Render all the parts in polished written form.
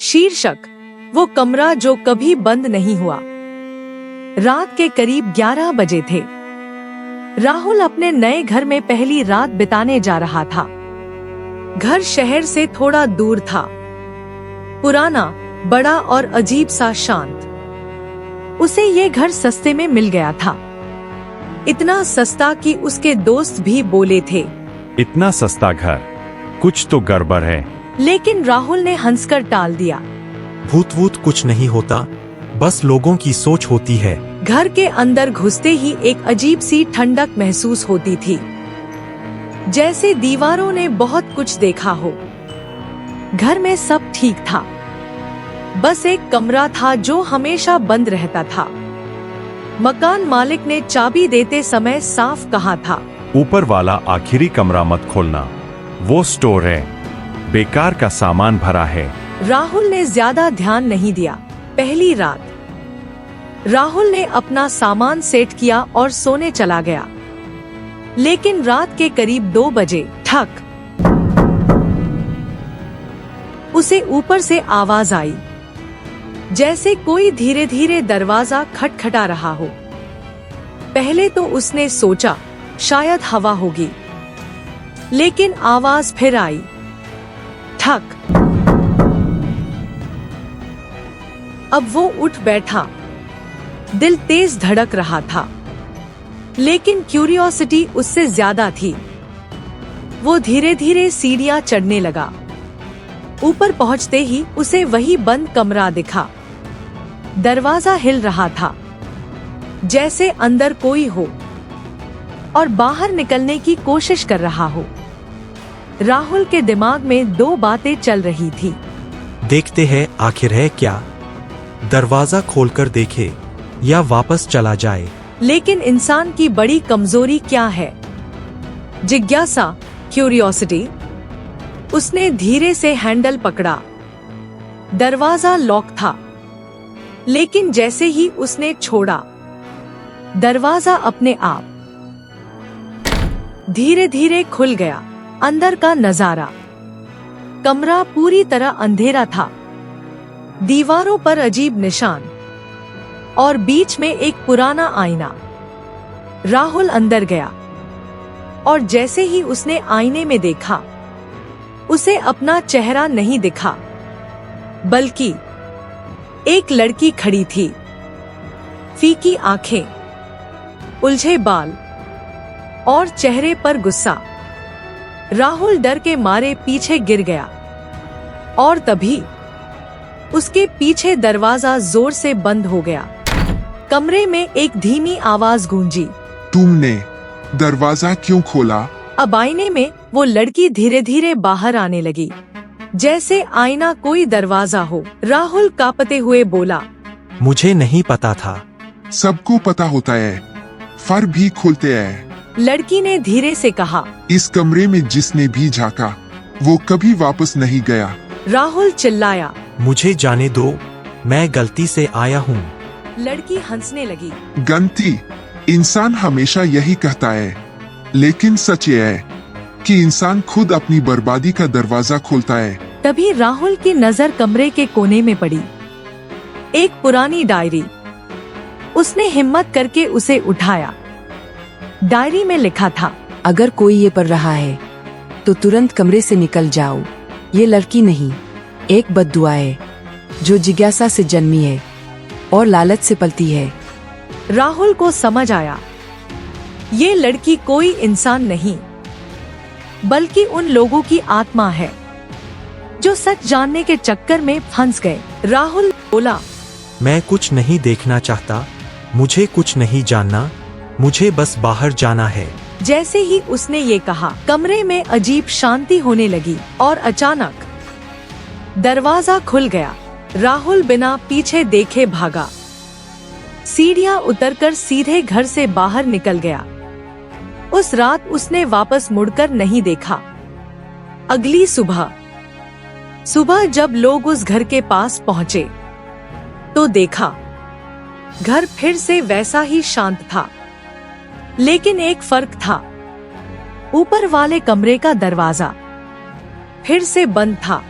शीर्षक, वो कमरा जो कभी बंद नहीं हुआ। रात के करीब 11 बजे थे। राहुल अपने नए घर में पहली रात बिताने जा रहा था। घर शहर से थोड़ा दूर था, पुराना, बड़ा और अजीब सा शांत। उसे ये घर सस्ते में मिल गया था, इतना सस्ता कि उसके दोस्त भी बोले थे, इतना सस्ता घर, कुछ तो गड़बड़ है। लेकिन राहुल ने हंसकर टाल दिया। भूत वूत कुछ नहीं होता, बस लोगों की सोच होती है। घर के अंदर घुसते ही एक अजीब सी ठंडक महसूस होती थी, जैसे दीवारों ने बहुत कुछ देखा हो। घर में सब ठीक था, बस एक कमरा था जो हमेशा बंद रहता था। मकान मालिक ने चाबी देते समय साफ कहा था, ऊपर वाला आखिरी कमरा मत खोलना, वो स्टोर है, बेकार का सामान भरा है। राहुल ने ज्यादा ध्यान नहीं दिया। पहली रात राहुल ने अपना सामान सेट किया और सोने चला गया। लेकिन रात के करीब 2 बजे ठक, उसे ऊपर से आवाज आई, जैसे कोई धीरे धीरे दरवाजा खटखटा रहा हो। पहले तो उसने सोचा शायद हवा होगी, लेकिन आवाज फिर आई, ठक। अब वो उठ बैठा, दिल तेज धड़क रहा था, लेकिन क्यूरियोसिटी उससे ज्यादा थी। वो धीरे धीरे सीढ़ियां चढ़ने लगा। ऊपर पहुंचते ही उसे वही बंद कमरा दिखा। दरवाजा हिल रहा था, जैसे अंदर कोई हो और बाहर निकलने की कोशिश कर रहा हो। राहुल के दिमाग में 2 बातें चल रही थी। देखते हैं आखिर है क्या, दरवाजा खोलकर देखे या वापस चला जाए। लेकिन इंसान की बड़ी कमजोरी क्या है? जिज्ञासा, क्यूरियोसिटी। उसने धीरे से हैंडल पकड़ा। दरवाजा लॉक था, लेकिन जैसे ही उसने छोड़ा, दरवाजा अपने आप धीरे धीरे खुल गया। अंदर का नजारा, कमरा पूरी तरह अंधेरा था, दीवारों पर अजीब निशान और बीच में एक पुराना आईना। राहुल अंदर गया और जैसे ही उसने आईने में देखा, उसे अपना चेहरा नहीं दिखा, बल्कि एक लड़की खड़ी थी। फीकी आंखें, उलझे बाल और चेहरे पर गुस्सा। राहुल डर के मारे पीछे गिर गया और तभी उसके पीछे दरवाजा जोर से बंद हो गया। कमरे में एक धीमी आवाज गूंजी, तुमने दरवाजा क्यों खोला? अब आईने में वो लड़की धीरे धीरे बाहर आने लगी, जैसे आईना कोई दरवाजा हो। राहुल कांपते हुए बोला, मुझे नहीं पता था। सबको पता होता है, फर भी खोलते हैं। लड़की ने धीरे से कहा, इस कमरे में जिसने भी झांका, वो कभी वापस नहीं गया। राहुल चिल्लाया, मुझे जाने दो, मैं गलती से आया हूँ। लड़की हंसने लगी। गलती? इंसान हमेशा यही कहता है, लेकिन सच ये है कि इंसान खुद अपनी बर्बादी का दरवाजा खोलता है। तभी राहुल की नजर कमरे के कोने में पड़ी। एक पुरानी डायरी। उसने हिम्मत करके उसे उठाया। डायरी में लिखा था, अगर कोई ये पढ़ रहा है तो तुरंत कमरे से निकल जाओ। ये लड़की नहीं, एक बद्दुआ है जो जिज्ञासा से जन्मी है और लालच से पलती है। राहुल को समझ आया, ये लड़की कोई इंसान नहीं, बल्कि उन लोगों की आत्मा है जो सच जानने के चक्कर में फंस गए। राहुल बोला, मैं कुछ नहीं देखना चाहता, मुझे कुछ नहीं जानना, मुझे बस बाहर जाना है। जैसे ही उसने ये कहा, कमरे में अजीब शांति होने लगी और अचानक दरवाजा खुल गया। राहुल बिना पीछे देखे भागा, सीढ़ियां उतरकर सीधे घर से बाहर निकल गया। उस रात उसने वापस मुड़कर नहीं देखा। अगली सुबह जब लोग उस घर के पास पहुंचे, तो देखा घर फिर से वैसा ही शांत था, लेकिन एक फर्क था। ऊपर वाले कमरे का दरवाजा फिर से बंद था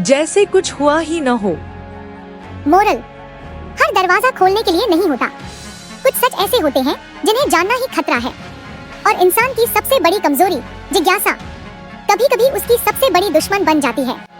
जैसे कुछ हुआ ही न हो। मोरल, हर दरवाजा खोलने के लिए नहीं होता। कुछ सच ऐसे होते हैं जिन्हें जानना ही खतरा है। और इंसान की सबसे बड़ी कमजोरी, जिज्ञासा, कभी कभी उसकी सबसे बड़ी दुश्मन बन जाती है।